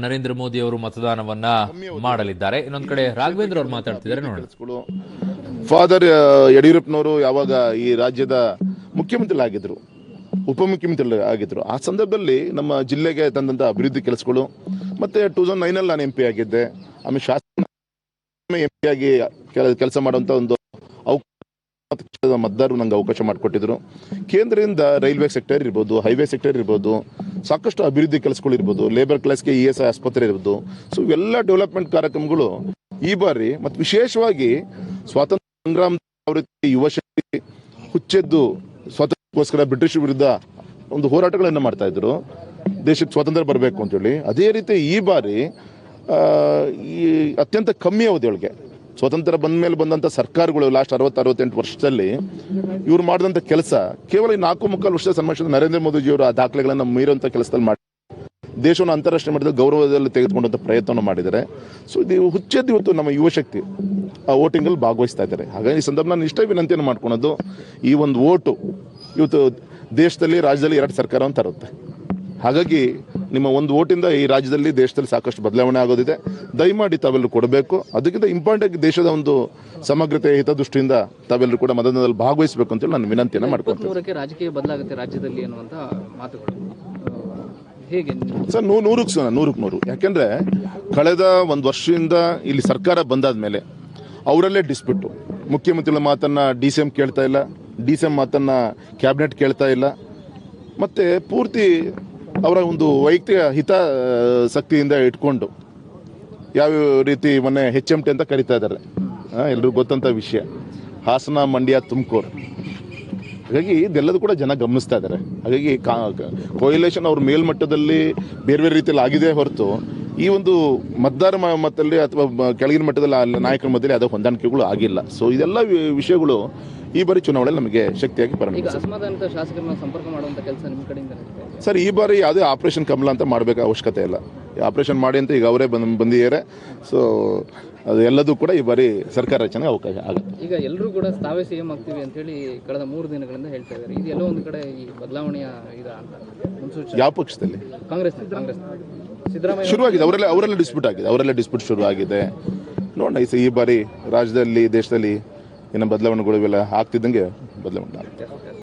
ನರೇಂದ್ರ ಮೋದಿ ಅವರು ಮತದಾನವನ್ನ ಮಾಡಲಿದ್ದಾರೆ. ಇನ್ನೊಂದು ಕಡೆ ರಾಘವೇಂದ್ರ ಅವರು ಮಾತಾಡ್ತಿದ್ದಾರೆ, ನೋಡೋಣ. ಫಾದರ್ ಯಡಿಯೂರಪ್ಪನವರು ಯಾವಾಗ ಈ ರಾಜ್ಯದ ಮುಖ್ಯಮಂತ್ರಿ ಆಗಿದ್ರು, ಉಪಮುಖ್ಯಮಂತ್ರಿ ಆಗಿದ್ರು, ಆ ಸಂದರ್ಭದಲ್ಲಿ ನಮ್ಮ ಜಿಲ್ಲೆಗೆ ತಂದಂತ ಅಭಿವೃದ್ಧಿ ಕೆಲಸಗಳು, ಮತ್ತೆ 2009 ನಾನು MP ಆಗಿದ್ದೆ. ಆಮೇಲೆ ಶಾಸಕ MP ಆಗಿ ಕೆಲಸ ಮಾಡುವಂತ ಒಂದು ಮತದಾರರು ನಂಗೆ ಅವಕಾಶ ಮಾಡಿಕೊಟ್ಟಿದ್ರು. ಕೇಂದ್ರದಿಂದ ರೈಲ್ವೆ ಸೆಕ್ಟರ್ ಇರ್ಬೋದು, ಹೈವೇ ಸೆಕ್ಟರ್ ಇರ್ಬೋದು, ಸಾಕಷ್ಟು ಅಭಿವೃದ್ಧಿ ಕೆಲಸಗಳು ಇರ್ಬೋದು, ಲೇಬರ್ ಕ್ಲಾಸ್ಗೆ ESI ಆಸ್ಪತ್ರೆ ಇರ್ಬೋದು. ಸೊ ಇವೆಲ್ಲ ಡೆವಲಪ್ಮೆಂಟ್ ಕಾರ್ಯಕ್ರಮಗಳು ಈ ಬಾರಿ, ಮತ್ತು ವಿಶೇಷವಾಗಿ ಸ್ವಾತಂತ್ರ್ಯ ಸಂಗ್ರಾಮ ಯುವ ಶಕ್ತಿ ಹುಚ್ಚೆದ್ದು ಸ್ವಾತಂತ್ರ್ಯಕ್ಕೋಸ್ಕರ ಬ್ರಿಟಿಷ್ ವಿರುದ್ಧ ಒಂದು ಹೋರಾಟಗಳನ್ನು ಮಾಡ್ತಾ ಇದ್ರು, ದೇಶಕ್ಕೆ ಸ್ವಾತಂತ್ರ್ಯ ಬರಬೇಕು ಅಂತೇಳಿ. ಅದೇ ರೀತಿ ಈ ಬಾರಿ ಈ ಅತ್ಯಂತ ಕಮ್ಮಿ ಅವಧಿಯೊಳಗೆ ಸ್ವಾತಂತ್ರ್ಯ ಬಂದ ಮೇಲೆ ಬಂದಂಥ ಸರ್ಕಾರಗಳು ಲಾಸ್ಟ್ 60-68 ವರ್ಷದಲ್ಲಿ ಇವ್ರು ಮಾಡಿದಂಥ ಕೆಲಸ ಕೇವಲ 4.25 ವರ್ಷದ ಸನ್ಮಾನಿಸಿದ ನರೇಂದ್ರ ಮೋದಿಜಿಯವರು ಆ ದಾಖಲೆಗಳನ್ನು ಮೀರುವಂಥ ಕೆಲಸದಲ್ಲಿ ಮಾಡಿ ದೇಶವನ್ನು ಅಂತಾರಾಷ್ಟ್ರೀಯ ಮಟ್ಟದಲ್ಲಿ ಗೌರವದಲ್ಲಿ ತೆಗೆದುಕೊಂಡಂಥ ಪ್ರಯತ್ನವನ್ನು ಮಾಡಿದ್ದಾರೆ. ಸೊ ಇದು ಹುಚ್ಚೆದ್ದು ಇವತ್ತು ನಮ್ಮ ಯುವ ಶಕ್ತಿ ಆ ವೋಟಿಂಗಲ್ಲಿ ಭಾಗವಹಿಸ್ತಾ ಇದ್ದಾರೆ. ಹಾಗಾಗಿ ಈ ಸಂದರ್ಭ ನಾನು ಇಷ್ಟೇ ವಿನಂತಿಯನ್ನು ಮಾಡ್ಕೊಳೋದು, ಈ ಒಂದು ವೋಟು ಇವತ್ತು ದೇಶದಲ್ಲಿ, ರಾಜ್ಯದಲ್ಲಿ 2 ಸರ್ಕಾರವನ್ನು ತರುತ್ತೆ. ಹಾಗಾಗಿ ನಿಮ್ಮ ಒಂದು ವೋಟಿಂದ ಈ ರಾಜ್ಯದಲ್ಲಿ, ದೇಶದಲ್ಲಿ ಸಾಕಷ್ಟು ಬದಲಾವಣೆ ಆಗೋದಿದೆ. ದಯಮಾಡಿ ತಾವೆಲ್ಲರೂ ಕೊಡಬೇಕು. ಅದಕ್ಕಿಂತ ಇಂಪಾರ್ಟೆಂಟ್ ದೇಶದ ಒಂದು ಸಮಗ್ರತೆ ಹಿತದೃಷ್ಟಿಯಿಂದ ತಾವೆಲ್ಲರೂ ಕೂಡ ಮತದಾನದಲ್ಲಿ ಭಾಗವಹಿಸಬೇಕು ಅಂತೇಳಿ ನಾನು ವಿನಂತಿಯನ್ನು ಮಾಡ್ಕೊಳ್ತೀನಿ. ರಾಜಕೀಯ ಬದಲಾಗುತ್ತೆ ರಾಜ್ಯದಲ್ಲಿ ಅನ್ನುವಂಥ ಮಾತುಗಳು ಹೇಗೆ ಸರ್? 100%. ಯಾಕೆಂದ್ರೆ ಕಳೆದ 1 ವರ್ಷದಿಂದ ಇಲ್ಲಿ ಸರ್ಕಾರ ಬಂದಾದ ಮೇಲೆ ಅವರಲ್ಲೇ ಡಿಸ್ಪ್ಯೂಟು. ಮುಖ್ಯಮಂತ್ರಿಗಳ ಮಾತನ್ನ DCM ಕೇಳ್ತಾ ಇಲ್ಲ, DCM ಮಾತನ್ನ ಕ್ಯಾಬಿನೆಟ್ ಕೇಳ್ತಾ ಇಲ್ಲ, ಮತ್ತೆ ಪೂರ್ತಿ ಅವರ ಒಂದು ವೈಯಕ್ತಿಕ ಹಿತಾಸಕ್ತಿಯಿಂದ ಇಟ್ಕೊಂಡು ಯಾವ ರೀತಿ ಮೊನ್ನೆ HMT ಅಂತ ಕರಿತಾ ಇದ್ದಾರೆ, ಎಲ್ರಿಗೂ ಗೊತ್ತಂತ ವಿಷಯ, ಹಾಸನ, ಮಂಡ್ಯ, ತುಮಕೂರು. ಹಾಗಾಗಿ ಇದೆಲ್ಲದೂ ಕೂಡ ಜನ ಗಮನಿಸ್ತಾ ಇದ್ದಾರೆ. ಹಾಗಾಗಿ ಕೋಯಲೇಷನ್ ಅವ್ರ ಮೇಲ್ಮಟ್ಟದಲ್ಲಿ ಬೇರೆ ಬೇರೆ ರೀತಿಯಲ್ಲಿ ಆಗಿದೆ ಹೊರತು ಈ ಒಂದು ಮತದಾರ ಮಟ್ಟದಲ್ಲಿ ಅಥವಾ ಕೆಳಗಿನ ಮಟ್ಟದಲ್ಲಿ ನಾಯಕರ ಮಧ್ಯದಲ್ಲಿ ಯಾವುದೇ ಹೊಂದಾಣಿಕೆಗಳು ಆಗಿಲ್ಲ. ಸೊ ಇದೆಲ್ಲ ವಿಷಯಗಳು ಈ ಬಾರಿ ಚುನಾವಣೆಯಲ್ಲಿ ನಮಗೆ ಶಕ್ತಿಯಾಗಿ ಪರಿಣಮಿಸಿದೆ. ಸರ್, ಈ ಬಾರಿ ಯಾವುದೇ ಆಪರೇಷನ್ ಕಮಲ ಅಂತ ಮಾಡಬೇಕು ಅವಶ್ಯಕತೆ ಇಲ್ಲ. ಆಪರೇಷನ್ ಮಾಡಿ ಅಂತ ಈಗ ಅವರೇ ಬಂದಿದ್ದಾರೆ. ಸೊ ಅದು ಎಲ್ಲದೂ ಕೂಡ ಈ ಬಾರಿ ಸರ್ಕಾರ ರಚನೆಗೆ ಅವಕಾಶ ಆಗುತ್ತೆ. ಈಗ ಎಲ್ಲರೂ ಕೂಡ ತಾವೇ CM ಆಗ್ತೀವಿ ಅಂತ ಹೇಳಿ ಕಳೆದ 3 ದಿನಗಳಿಂದ ಹೇಳ್ತಾ ಇದ್ದಾರೆ. ಇದು ಎಲ್ಲೋ ಒಂದು ಕಡೆ ಈ ಬದಲಾವಣೆಯ ಯಾವ ಪಕ್ಷದಲ್ಲಿ? ಕಾಂಗ್ರೆಸ್ ಸಿದ್ದರಾಮಯ್ಯ ಶುರುವಾಗಿದೆ, ಅವರೆಲ್ಲ ಡಿಸ್ಪ್ಯೂಟ್ ಶುರುವಾಗಿದೆ. ನೋಡೋಣ ಈ ಬಾರಿ ರಾಜ್ಯದಲ್ಲಿ, ದೇಶದಲ್ಲಿ ಏನೋ ಬದಲಾವಣೆಗಳು ಇವೆಲ್ಲ ಆಗ್ತಿದ್ದಂಗೆ ಬದಲಾವಣೆ ಆಗುತ್ತೆ.